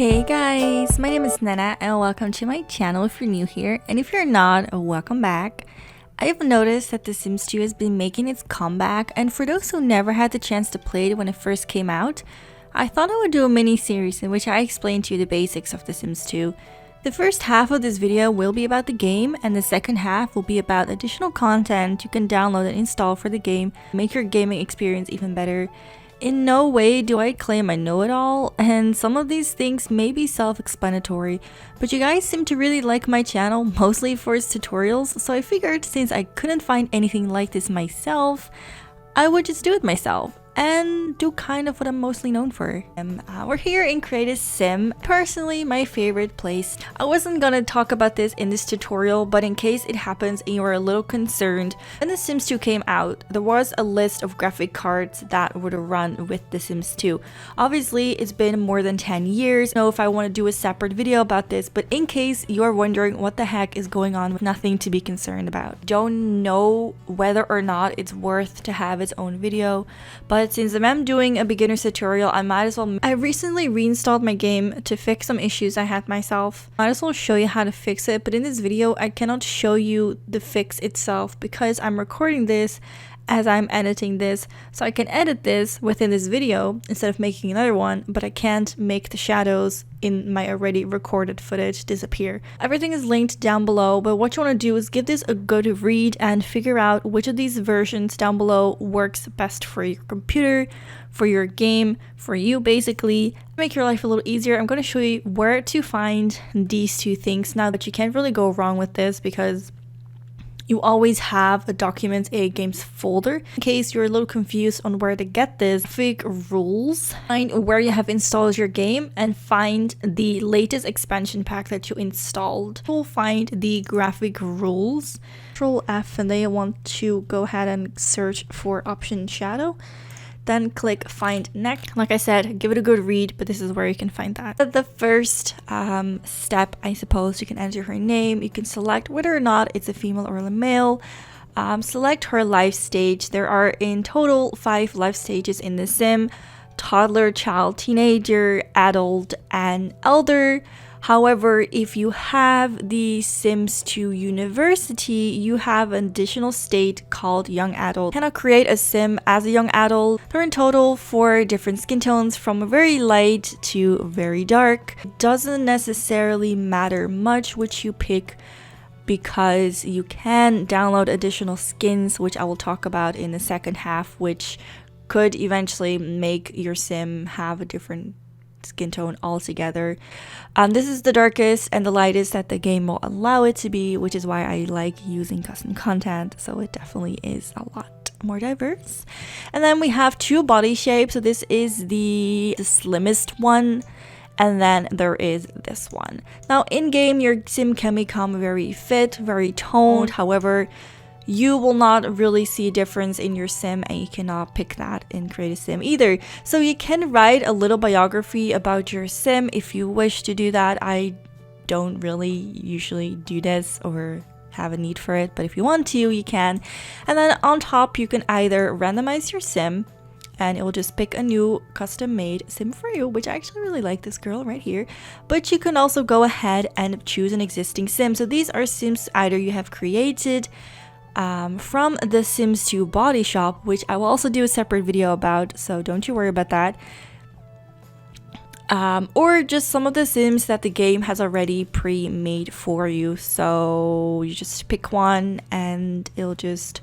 Hey guys, my name is Nana and welcome to my channel if you're new here, and if you're not, welcome back. I've noticed that The Sims 2 has been making its comeback, and for those who never had the chance to play it when it first came out, I thought I would do a mini series in which I explain to you the basics of The Sims 2. The first half of this video will be about the game, and the second half will be about additional content you can download and install for the game, make your gaming experience even better. In no way do I claim I know it all, and some of these things may be self-explanatory, but you guys seem to really like my channel, mostly for its tutorials, so I figured since I couldn't find anything like this myself, I would just do it myself and do kind of what I'm mostly known for. We're here in Create a Sim, personally my favorite place. I wasn't gonna talk about this in this tutorial, but in case it happens and you are a little concerned, when The Sims 2 came out, there was a list of graphic cards that would run with The Sims 2. Obviously, it's been more than 10 years. I don't know if I want to do a separate video about this, but in case you're wondering what the heck is going on, nothing to be concerned about. Don't know whether or not it's worth to have its own video, but since I'm doing a beginner's tutorial, I might as well. I recently reinstalled my game to fix some issues I had myself. Might as well show you how to fix it, but in this video I cannot show you the fix itself because I'm recording this as I'm editing this, so I can edit this within this video instead of making another one, but I can't make the shadows in my already recorded footage disappear. Everything is linked down below, but what you want to do is give this a good read and figure out which of these versions down below works best for your computer, for your game, for you basically. To make your life a little easier, I'm going to show you where to find these two things now, that you can't really go wrong with this because you always have a Documents A Games folder. In case you're a little confused on where to get this, graphic rules, find where you have installed your game and find the latest expansion pack that you installed. You'll find the graphic rules. Control F, and then you want to go ahead and search for option shadow. Then click find next. Like I said, give it a good read, but this is where you can find that. The first step, I suppose, you can enter her name. You can select whether or not it's a female or a male. Select her life stage. There are in total 5 life stages in the sim: toddler, child, teenager, adult, and elder. However, if you have the Sims 2 University, you have an additional state called Young Adult. You cannot create a sim as a young adult. There are in total 4 different skin tones, from very light to very dark. It doesn't necessarily matter much which you pick, because you can download additional skins, which I will talk about in the second half, which could eventually make your sim have a different skin tone altogether. This is the darkest and the lightest that the game will allow it to be, which is why I like using custom content, so it definitely is a lot more diverse. And then we have 2 body shapes. So this is the slimmest one, and then there is this one. Now in game your sim can become very fit, very toned. However, you will not really see a difference in your sim, and you cannot pick that in Create a Sim either. So you can write a little biography about your sim if you wish to do that. I don't really usually do this or have a need for it, but if you want to, you can. And then on top you can either randomize your sim, and it will just pick a new custom made sim for you, which I actually really like this girl right here. But you can also go ahead and choose an existing sim. So these are sims either you have created from the Sims 2 body shop, which I will also do a separate video about, so don't you worry about that, or just some of the sims that the game has already pre-made for you. So you just pick one and it'll just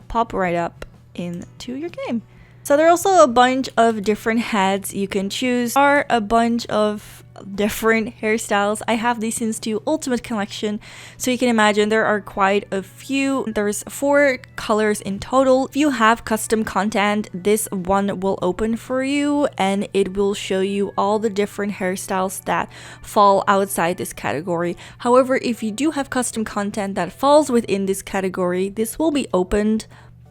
pop right up into your game. So there are also a bunch of different heads you can choose. There are a bunch of different hairstyles. I have the Sims 2 Ultimate Collection, so you can imagine there are quite a few. There's 4 colors in total. If you have custom content, this one will open for you, and it will show you all the different hairstyles that fall outside this category. However, if you do have custom content that falls within this category, this will be opened,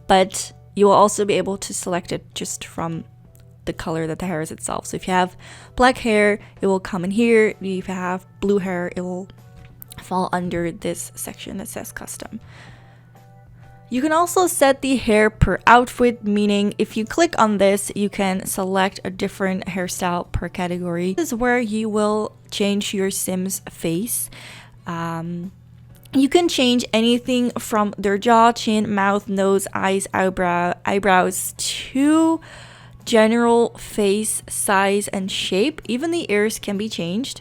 but you will also be able to select it just from the color that the hair is itself. So if you have black hair, it will come in here. If you have blue hair, it will fall under this section that says custom. You can also set the hair per outfit, meaning if you click on this, you can select a different hairstyle per category. This is where you will change your Sim's face. You can change anything from their jaw, chin, mouth, nose, eyes, eyebrows to general face size and shape. Even the ears can be changed.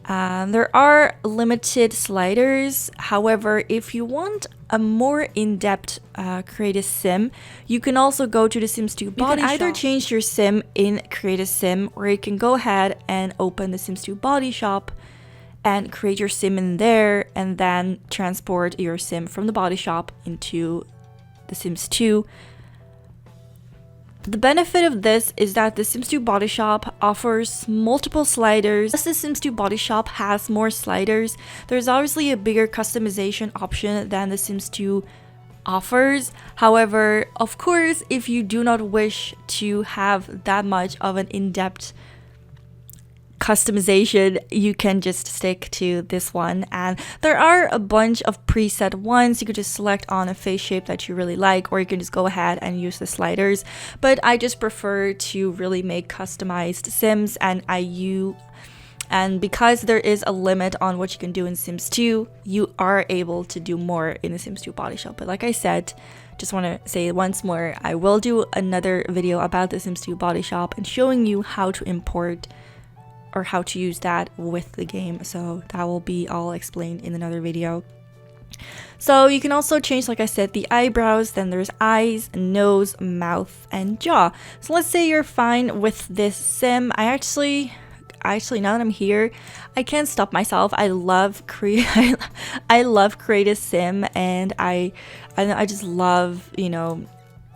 There are limited sliders. However, if you want a more in-depth Create a Sim, you can also go to the Sims 2 body shop. You can either change your Sim in Create a Sim, or you can go ahead and open the Sims 2 body shop and create your Sim in there, and then transport your Sim from the body shop into the Sims 2. The benefit of this is that the Sims 2 body shop offers multiple sliders. As the Sims 2 body shop has more sliders, there's obviously a bigger customization option than the Sims 2 offers. However, of course, if you do not wish to have that much of an in-depth customization, you can just stick to this one, and there are a bunch of preset ones. You could just select on a face shape that you really like, or you can just go ahead and use the sliders, but I just prefer to really make customized Sims, and because there is a limit on what you can do in Sims 2, you are able to do more in the Sims 2 body shop. But like I said, just want to say once more, I will do another video about the Sims 2 body shop and showing you how to import or how to use that with the game, so that will be all explained in another video. So you can also change, like I said, the eyebrows, then there's eyes, nose, mouth, and jaw. So let's say you're fine with this Sim. I actually now that I'm here, I can't stop myself. I love Create a Sim, and I just love, you know,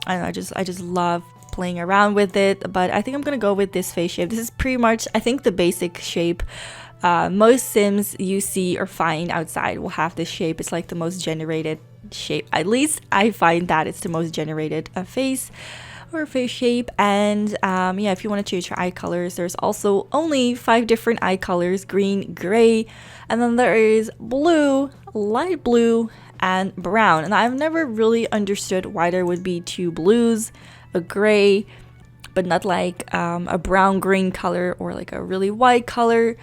I just love playing around with it. But I think I'm gonna go with this face shape. This is pretty much, I think, the basic shape. Most Sims you see or find outside will have this shape. It's like the most generated shape. At least I find that it's the most generated face or face shape. And yeah, if you want to change your eye colors, there's also only 5 different eye colors: green, gray, and then there is blue, light blue, and brown. And I've never really understood why there would be 2 blues, a gray, but not like a brown green color or like a really white color.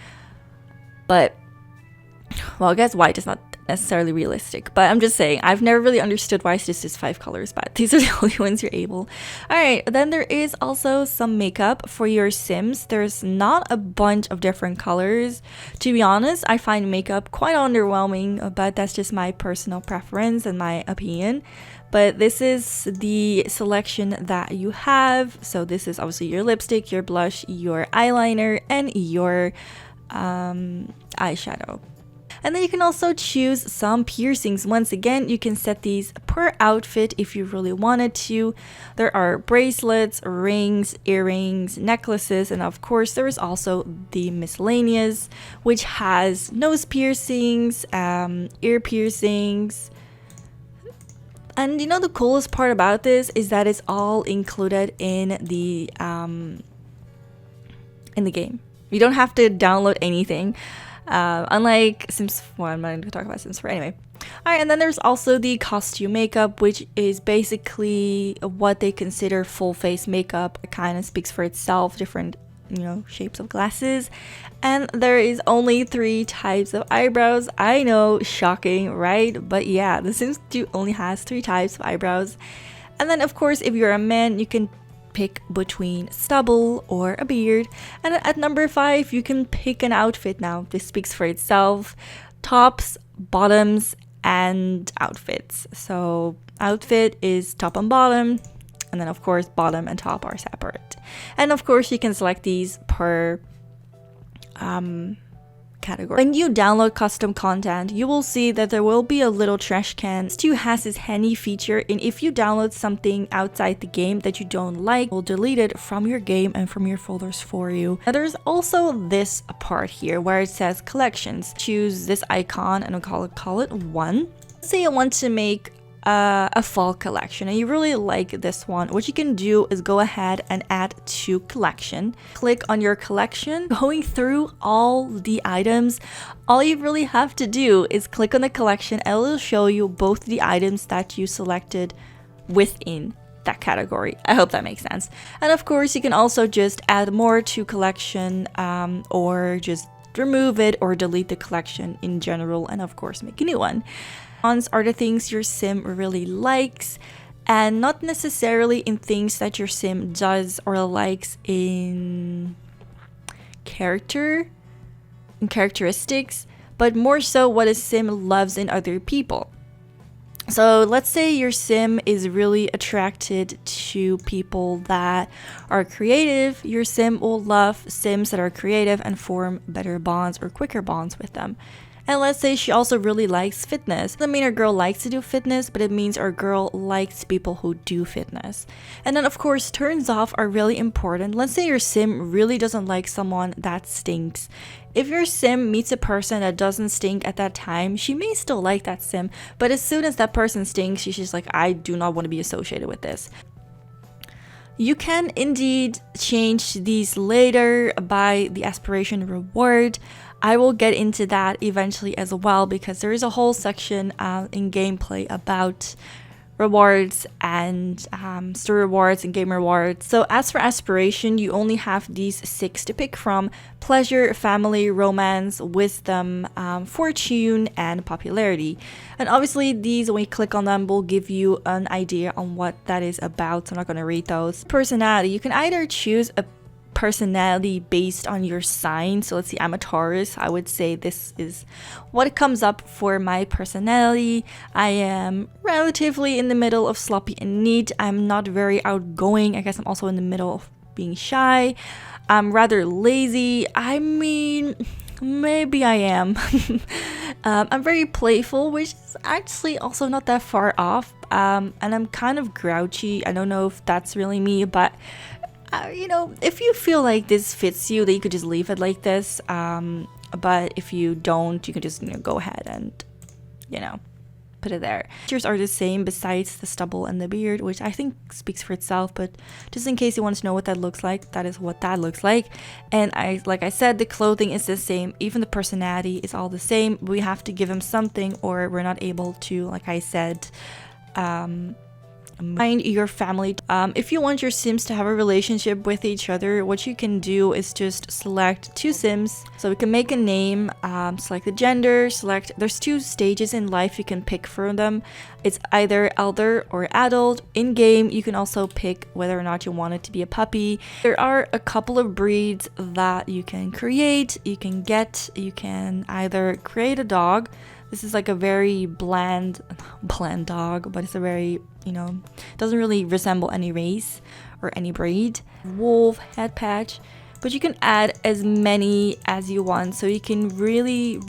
But well, I guess white is not necessarily realistic, but I'm just saying I've never really understood why this is 5 colors, but these are the only ones you're able. All right, then there is also some makeup for your Sims. There's not a bunch of different colors. To be honest, I find makeup quite underwhelming, but that's just my personal preference and my opinion. But this is the selection that you have. So this is obviously your lipstick, your blush, your eyeliner, and your eyeshadow. And then you can also choose some piercings. Once again, you can set these per outfit if you really wanted to. There are bracelets, rings, earrings, necklaces, and of course there is also the Miscellaneous, which has nose piercings, ear piercings. And you know, the coolest part about this is that it's all included in the game. You don't have to download anything. Unlike Sims 1, I'm not going to talk about Sims 4 anyway. Alright, and then there's also the costume makeup, which is basically what they consider full face makeup. It kind of speaks for itself, different, you know, shapes of glasses. And there is only 3 types of eyebrows. I know, shocking, right? But yeah, the Sims 2 only has 3 types of eyebrows. And then of course, if you're a man, you can pick between stubble or a beard. And at number 5, you can pick an outfit. Now this speaks for itself: tops, bottoms, and outfits. So outfit is top and bottom, and then of course bottom and top are separate. And of course you can select these per category. When you download custom content, you will see that there will be a little trash can. This too has this handy feature, and if you download something outside the game that you don't like, it will delete it from your game and from your folders for you. Now there's also this part here where it says collections. Choose this icon and we'll call it 1. Let's say I want to make a fall collection and you really like this one, what you can do is go ahead and add to collection. Click on your collection. Going through all the items, all you really have to do is click on the collection and it will show you both the items that you selected within that category. I hope that makes sense. And of course you can also just add more to collection, or just remove it or delete the collection in general, and of course make a new one. Cons are the things your sim really likes, and not necessarily in things that your sim does or likes in characteristics, but more so what a sim loves in other people. So let's say your sim is really attracted to people that are creative. Your sim will love sims that are creative and form better bonds or quicker bonds with them. And let's say she also really likes fitness. Doesn't mean our girl likes to do fitness, but it means our girl likes people who do fitness. And then of course, turns off are really important. Let's say your sim really doesn't like someone that stinks. If your sim meets a person that doesn't stink at that time, she may still like that sim, but as soon as that person stinks, she's just like, I do not want to be associated with this. You can indeed change these later by the aspiration reward. I will get into that eventually as well, because there is a whole section in gameplay about rewards and story rewards and game rewards. So as for aspiration, you only have these 6 to pick from: pleasure, family, romance, wisdom, fortune, and popularity. And obviously these, when you click on them, will give you an idea on what that is about, so I'm not going to read those. Personality, you can either choose a personality based on your sign. So let's see, I'm a Taurus. I would say this is what comes up for my personality. I am relatively in the middle of sloppy and neat. I'm not very outgoing. I guess I'm also in the middle of being shy. I'm rather lazy. I mean, maybe I am. I'm very playful, which is actually also not that far off. And I'm kind of grouchy. I don't know if that's really me, but you know, if you feel like this fits you, then you could just leave it like this. But if you don't, you can just, go ahead and, put it there. Features are the same besides the stubble and the beard, which I think speaks for itself, but just in case you want to know what that looks like, that is what that looks like. And like I said, the clothing is the same, even the personality is all the same. We have to give him something or we're not able to, like I said, find your family. If you want your sims to have a relationship with each other, what you can do is just select 2 sims. So we can make a name, select the gender, there's 2 stages in life you can pick from them. It's either elder or adult. In game, you can also pick whether or not you want it to be a puppy. There are a couple of breeds that you can create. You can either create a dog. This is like a very bland dog, but it's a very, doesn't really resemble any race or any breed. Wolf, head patch, but you can add as many as you want, so you can really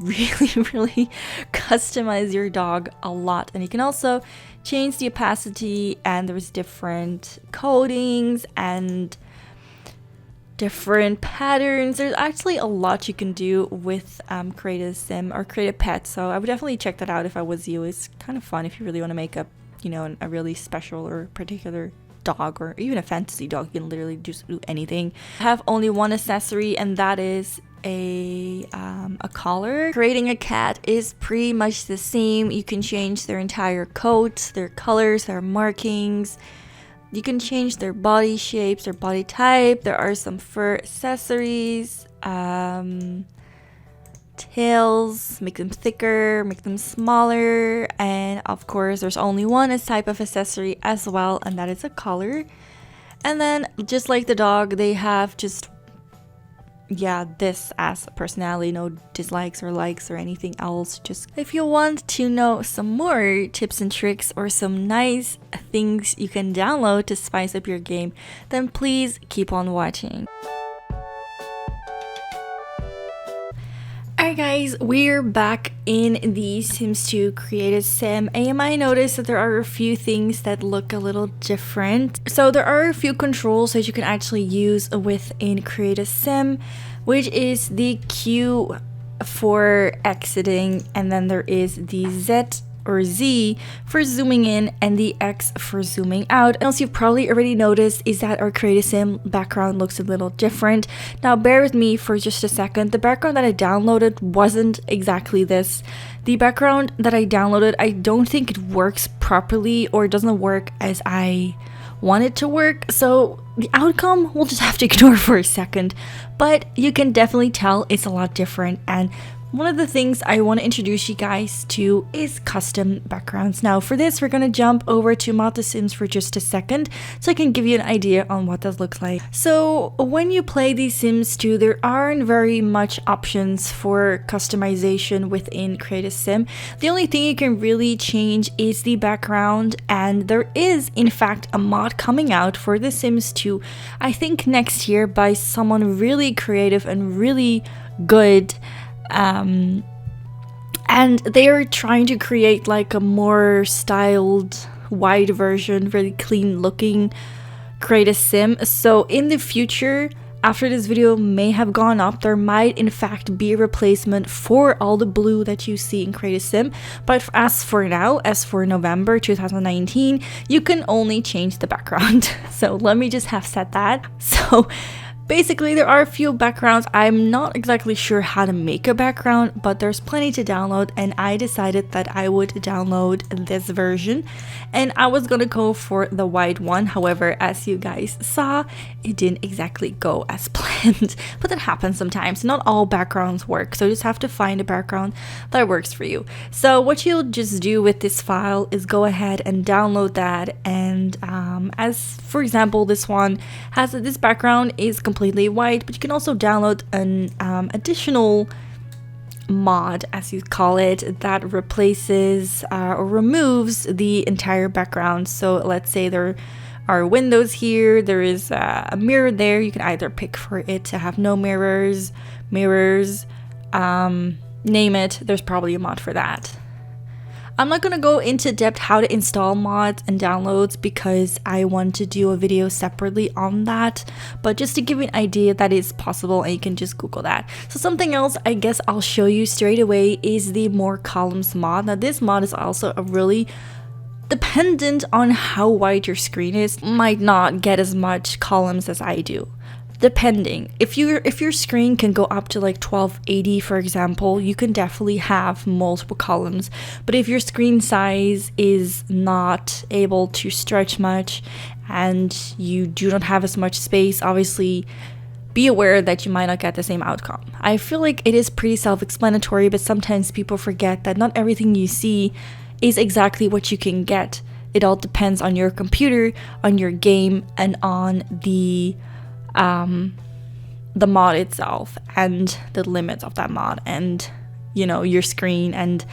customize your dog a lot. And you can also change the opacity, and there's different codings and different patterns. There's actually a lot you can do with create a sim or create a pet, so I would definitely check that out if I was you. It's kind of fun if you really want to make a a really special or particular dog, or even a fantasy dog. You can literally just do anything. I have only one accessory, and that is a collar. Creating a cat is pretty much the same. You can change their entire coat, their colors, their markings. You can change their body shapes, their body type. There are some fur accessories, tails, make them thicker, make them smaller, and of course there's only one type of accessory as well, and that is a collar. And then just like the dog, they have just this as a personality, no dislikes or likes or anything else. Just if you want to know some more tips and tricks or some nice things you can download to spice up your game, then please keep on watching. Alright guys, we're back in the Sims 2 Create a Sim, and you might notice that there are a few things that look a little different. So there are a few controls that you can actually use within Create a Sim, which is the Q for exiting, and then there is the Z or Z for zooming in and the X for zooming out. Else you've probably already noticed is that our Create a Sim background looks a little different. Now bear with me for just a second. The background that I downloaded wasn't exactly this. The background that I downloaded, I don't think it works properly, or it doesn't work as I want it to work. So the outcome we'll just have to ignore for a second, but you can definitely tell it's a lot different. And one of the things I want to introduce you guys to is custom backgrounds. Now for this, we're going to jump over to Mod The Sims for just a second so I can give you an idea on what that looks like. So when you play The Sims 2, there aren't very much options for customization within Create a Sim. The only thing you can really change is the background, and there is in fact a mod coming out for The Sims 2, I think next year, by someone really creative and really good. And they are trying to create like a more styled, wide version, really clean looking Create a Sim. So in the future, after this video may have gone up, there might in fact be a replacement for all the blue that you see in Create a Sim. But as for now, as for November 2019, you can only change the background. So let me just have said that. So basically, there are a few backgrounds. I'm not exactly sure how to make a background, but there's plenty to download, and I decided that I would download this version, and I was gonna go for the white one. However, as you guys saw, it didn't exactly go as planned, but that happens sometimes. Not all backgrounds work, so you just have to find a background that works for you. So what you'll just do with this file is go ahead and download that, and as for example, this one has this background is completely white, but you can also download an additional mod, as you call it, that replaces or removes the entire background. So let's say there are windows here, there is a mirror there. You can either pick for it to have no mirrors, name it. There's probably a mod for that. I'm not gonna go into depth how to install mods and downloads because I want to do a video separately on that, but just to give you an idea that is possible, and you can just Google that. So something else I guess I'll show you straight away is the more columns mod. Now this mod is also a really dependent on how wide your screen is, might not get as much columns as I do. Depending, if your screen can go up to like 1280, for example, you can definitely have multiple columns. But if your screen size is not able to stretch much and you do not have as much space, obviously be aware that you might not get the same outcome. I feel like it is pretty self-explanatory, but sometimes people forget that not everything you see is exactly what you can get. It all depends on your computer, on your game, and on the mod itself and the limits of that mod, and you know, your screen and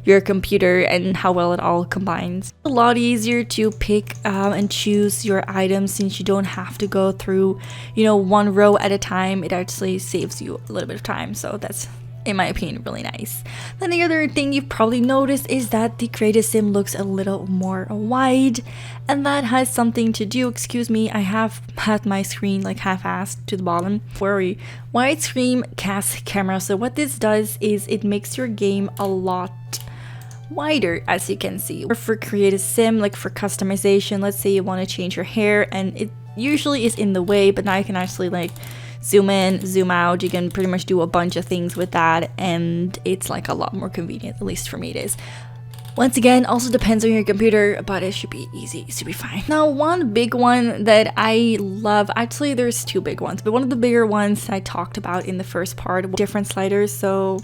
your computer and how well it all combines. It's a lot easier to pick and choose your items since you don't have to go through, you know, one row at a time. It actually saves you a little bit of time, so that's, in my opinion, really nice. Then the other thing you've probably noticed is that the Create a Sim looks a little more wide, and that has something to do, excuse me, I have had my screen like half-assed to the bottom. Worry. Widescreen CAS camera. So what this does is it makes your game a lot wider, as you can see. Or for Create a Sim, like for customization, let's say you want to change your hair and it usually is in the way, but now you can actually like zoom in, zoom out. You can pretty much do a bunch of things with that, and it's like a lot more convenient, at least for me it is. Once again, also depends on your computer, but it should be easy, it should be fine. Now, one big one that I love, actually there's two big ones, but one of the bigger ones I talked about in the first part, different sliders. So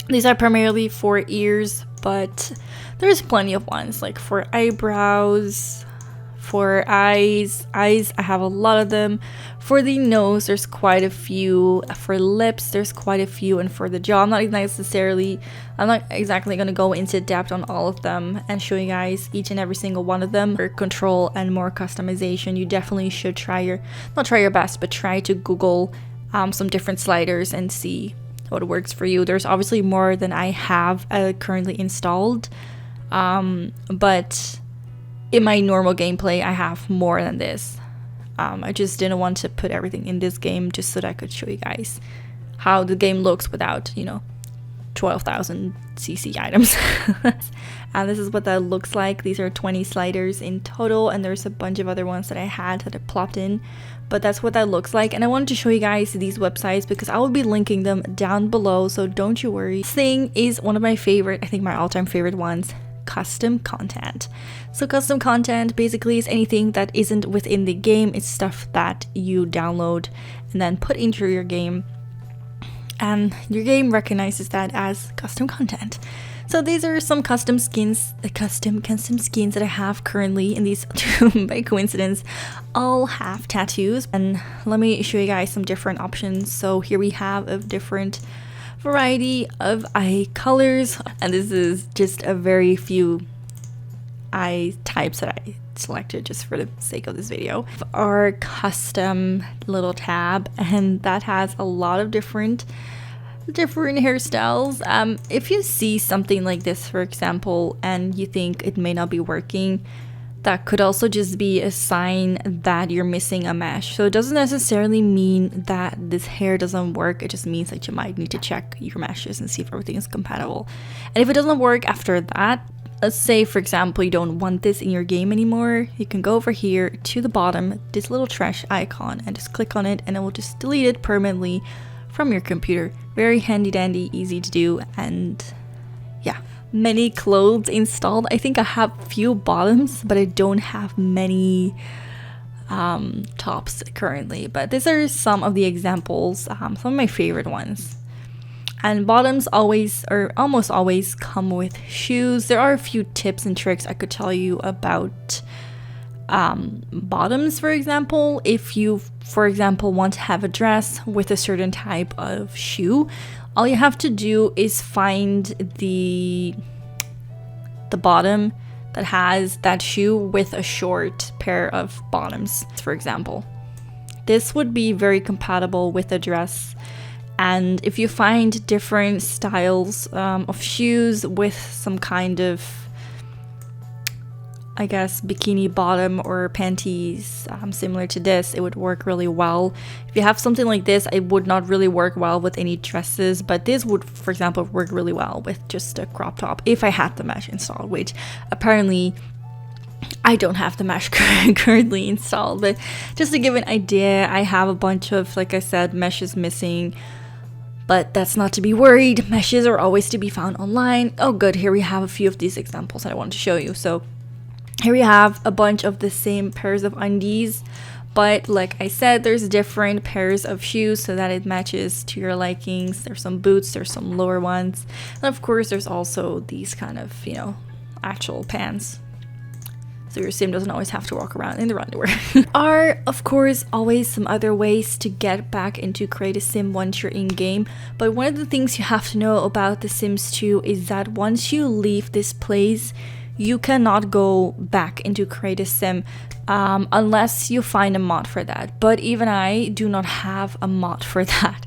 these are primarily for ears, but there's plenty of ones, like for eyebrows, for eyes, I have a lot of them. For the nose, there's quite a few. For lips, there's quite a few. And for the jaw, I'm not exactly going to go into depth on all of them and show you guys each and every single one of them. For control and more customization, you definitely should not try your best, but try to Google some different sliders and see what works for you. There's obviously more than I have currently installed, but in my normal gameplay, I have more than this. I just didn't want to put everything in this game just so that I could show you guys how the game looks without, you know, 12,000 cc items. And this is what that looks like. These are 20 sliders in total, and there's a bunch of other ones that I had that I plopped in, but that's what that looks like. And I wanted to show you guys these websites because I will be linking them down below, so don't you worry. This thing is one of my favorite, I think my all-time favorite ones, custom content. So custom content basically is anything that isn't within the game. It's stuff that you download and then put into your game, and your game recognizes that as custom content. So these are some custom skins that I have currently, and these two, by coincidence, all have tattoos. And let me show you guys some different options. So here we have a different variety of eye colors, and this is just a very few eye types that I selected just for the sake of this video. Our custom little tab, and that has a lot of different hairstyles. If you see something like this, for example, and you think it may not be working, that could also just be a sign that you're missing a mesh. So it doesn't necessarily mean that this hair doesn't work. It just means that you might need to check your meshes and see if everything is compatible. And if it doesn't work after that, let's say for example you don't want this in your game anymore, you can go over here to the bottom, this little trash icon, and just click on it, and it will just delete it permanently from your computer. Very handy dandy, easy to do. And yeah, many clothes installed. I think I have few bottoms, but I don't have many tops currently, but these are some of the examples, some of my favorite ones. And bottoms always, or almost always, come with shoes. There are a few tips and tricks I could tell you about bottoms. For example, if you, for example, want to have a dress with a certain type of shoe, all you have to do is find the bottom that has that shoe with a short pair of bottoms, for example. This would be very compatible with a dress. And if you find different styles of shoes with some kind of, I guess, bikini bottom or panties similar to this, it would work really well. If you have something like this, it would not really work well with any dresses, but this would, for example, work really well with just a crop top if I had the mesh installed, which apparently I don't have the mesh currently installed. But just to give an idea, I have a bunch of, like I said, meshes missing. But that's not to be worried. Meshes are always to be found online. Oh good, here we have a few of these examples that I want to show you. So here we have a bunch of the same pairs of undies, but like I said, there's different pairs of shoes so that it matches to your likings. There's some boots, there's some lower ones, and of course there's also these kind of, you know, actual pants. So your sim doesn't always have to walk around in their underwear. Are, of course, always some other ways to get back into Create a Sim once you're in game. But one of the things you have to know about The Sims 2 is that once you leave this place, you cannot go back into Create a Sim unless you find a mod for that. But even I do not have a mod for that.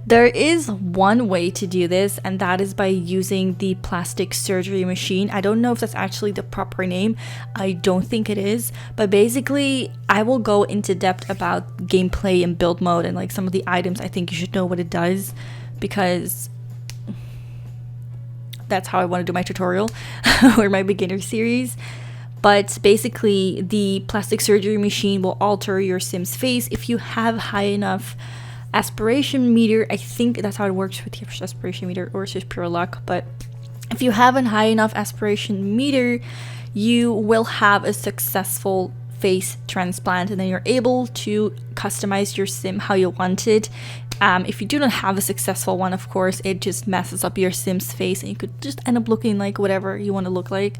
There is one way to do this, and that is by using the plastic surgery machine. I don't know if that's actually the proper name. I don't think it is. But basically, I will go into depth about gameplay and build mode and like some of the items. I think you should know what it does, because that's how I want to do my tutorial or my beginner series. But basically, the plastic surgery machine will alter your sim's face if you have high enough aspiration meter. I think that's how it works with your aspiration meter, or it's just pure luck. But if you have a high enough aspiration meter, you will have a successful face transplant, and then you're able to customize your sim how you want it. If you do not have a successful one, of course, it just messes up your sim's face, and you could just end up looking like whatever you want to look like.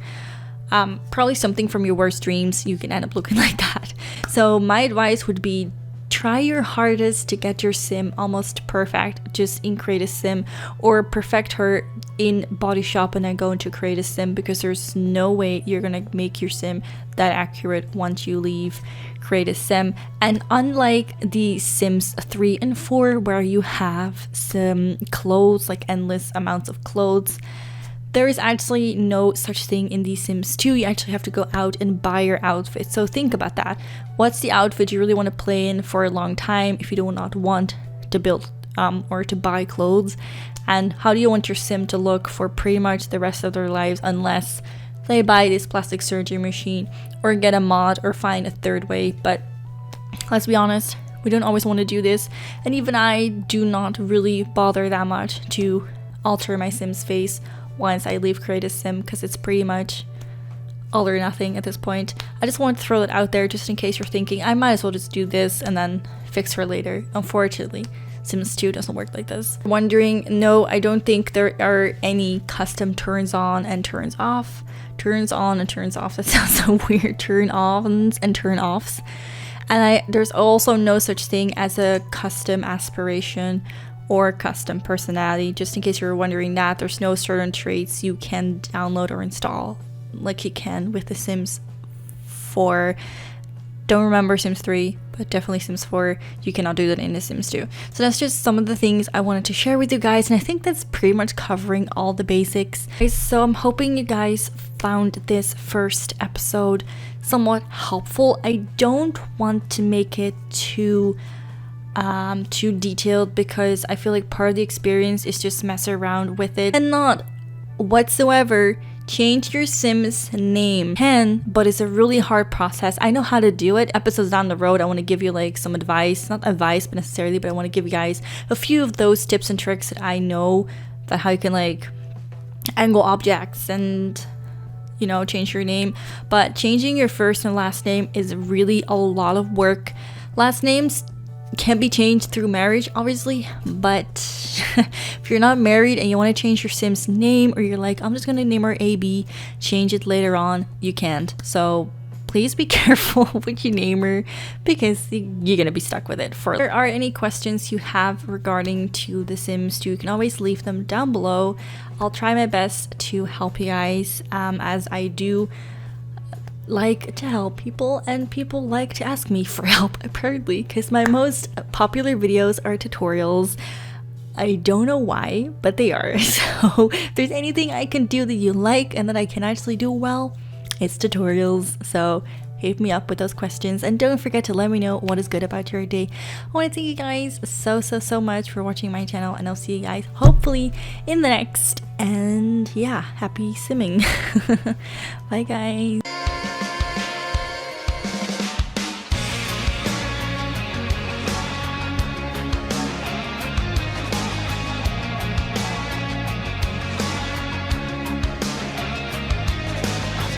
Probably something from your worst dreams, you can end up looking like that. So my advice would be, try your hardest to get your sim almost perfect just in Create a Sim, or perfect her in Body Shop and then go into Create a Sim, because there's no way you're gonna make your sim that accurate once you leave Create a Sim. And unlike the Sims 3 and 4, where you have some clothes, like endless amounts of clothes, there is actually no such thing in The Sims 2. You actually have to go out and buy your outfit. So think about that. What's the outfit you really want to play in for a long time if you do not want to build or to buy clothes? and how do you want your sim to look for pretty much the rest of their lives, unless they buy this plastic surgery machine or get a mod or find a third way. But let's be honest, we don't always want to do this, and even I do not really bother that much to alter my sim's face once I leave create a sim, because it's pretty much all or nothing at this point. I just want to throw it out there just in case you're thinking I might as well just do this and then fix her later. Unfortunately, Sims 2 doesn't work like this. Wondering, no, I don't think there are any custom turns on and turns off. Turns on and turns off, that sounds so weird. Turn ons and turn offs. And there's also no such thing as a custom aspiration or custom personality. Just in case you're wondering that, there's no certain traits you can download or install like you can with the Sims 4. Don't remember Sims 3, but definitely Sims 4. You cannot do that in the Sims 2. So that's just some of the things I wanted to share with you guys, and I think that's pretty much covering all the basics. So I'm hoping you guys found this first episode somewhat helpful. I don't want to make it too detailed, because I feel like part of the experience is just mess around with it and not whatsoever change your Sim's name. But it's a really hard process. I know how to do it. Episodes down the road, I want to give you like some advice, not advice but necessarily, but I want to give you guys a few of those tips and tricks that I know, that how you can like angle objects and, you know, change your name. But changing your first and last name is really a lot of work. Last names can be changed through marriage, obviously, but if you're not married and you want to change your Sim's name, or you're like, I'm just gonna name her AB, change it later on, you can't. So please be careful what you name her, because you're gonna be stuck with it for. If there are any questions you have regarding to The Sims 2, you can always leave them down below. I'll try my best to help you guys, as I do like to help people, and people like to ask me for help apparently, because my most popular videos are tutorials. I don't know why, but they are. So if there's anything I can do that you like and that I can actually do well, it's tutorials. So hit me up with those questions, and don't forget to let me know what is good about your day. I want to thank you guys so much for watching my channel, and I'll see you guys hopefully in the next. And yeah, happy simming. Bye guys.